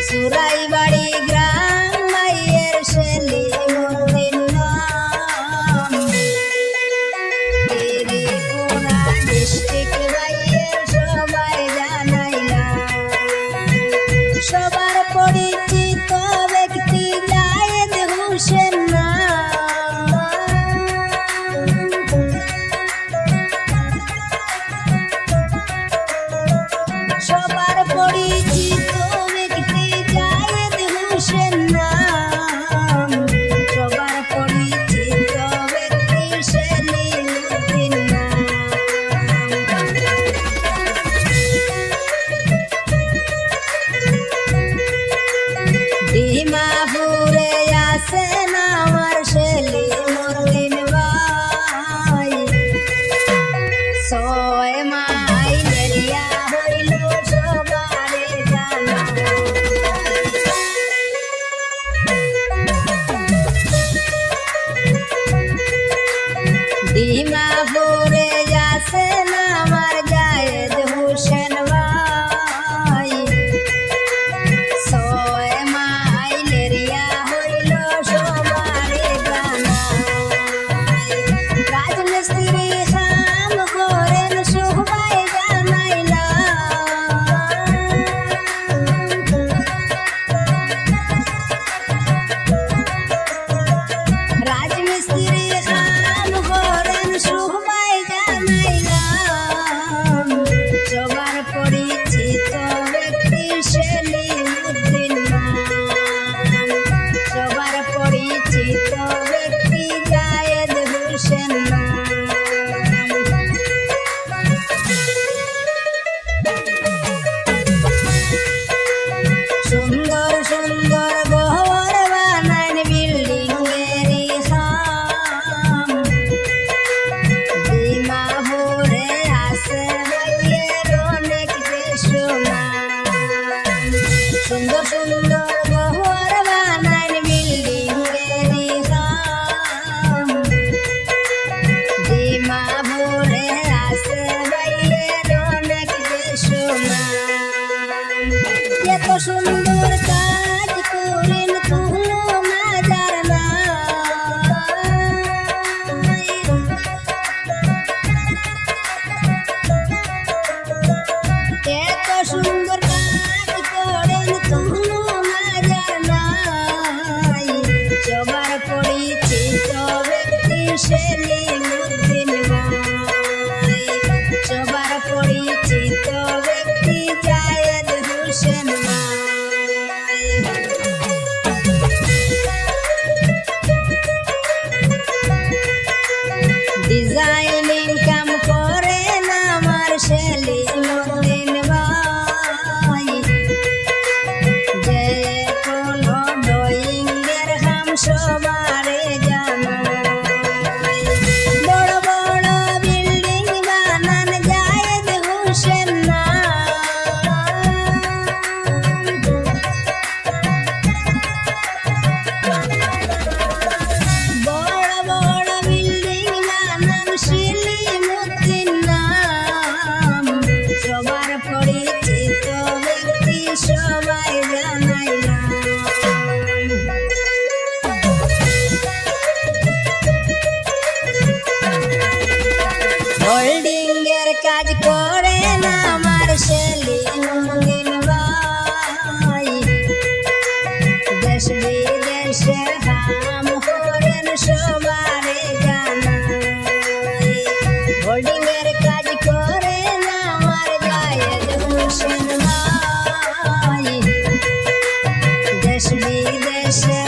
সুরাই বাড়ি গ্রাম মাইয়ের শেলি মন্দির নাম ত্রিপুরা ডিস্ট্রিক্ট মাইয়ের সবাই জানাইলাম সবার পরিচিত ব্যক্তি জায়েদ হোসেন সবার পরিচিত ব্যক্তি জায়েদ হোসেন নাম সবার পরিচিত ব্যক্তি সেলিমউদ্দিন নাম ডিমাপুরে আছেন আমার সেলিমউদ্দিন ভাই 6 মাইল এরিয়া হইল সবারে জানা ডিমাপুরে আছেন আমার জায়েদ হোসেন ভাই 6 মাইল এরিয়া হইল সবারে জানা রাজমিস্ত্রি কাম করেন সবাই জানাইলা রাজমিস্ত্রি কাম করেন সবাই জানাইলাম সবার পরিচিত ব্যক্তি সেলিমউদ্দিন নাম সবার পরিচিত ব্যক্তি জায়েদ হোসেন নাম সুন্দর সুন্দর ঘর বানান বিল্ডিং এরি খাম ডিমাপুরে আছে ভাইয়ের অনেক সুনাম সুন্দর সুন্দর ঘর বানান বিল্ডিং এরি খাম ডিমাপুরে আছে ভাইয়ের অনেক সুনাম এত সুন্দর কাজ করেন কোনো মাজার নাই এত সুন্দর কাজ করেন কোনো মাজার নাই সবার পরিচিত ব্যক্তি সেলিমউদ্দিন ভাই সবার পরিচিত ব্যক্তি জায়েদ হোসেন ভাই ডিজাইনিং কাম করেন আমার সেলিমউদ্দিন ভাই যে কোনো ড্রয়িংয়ের কাম সবারে জানাই বড় বড় বিল্ডিং বানান জায়েদ হোসেন বড় বড় বিল্ডিং বানান সেলিমউদ্দিন নাম সবার পরিচিত ব্যক্তি সবাই জানাইলাম হোল্ডিং এর কাজ করেন আমার সেলিমউদ্দিন ভাই দেশ বিদেশে কাম করেন সবারে জানাই হোল্ডিং এর কাজ করেন আমার জায়েদ হোসেন ভাই দেশ বিদেশে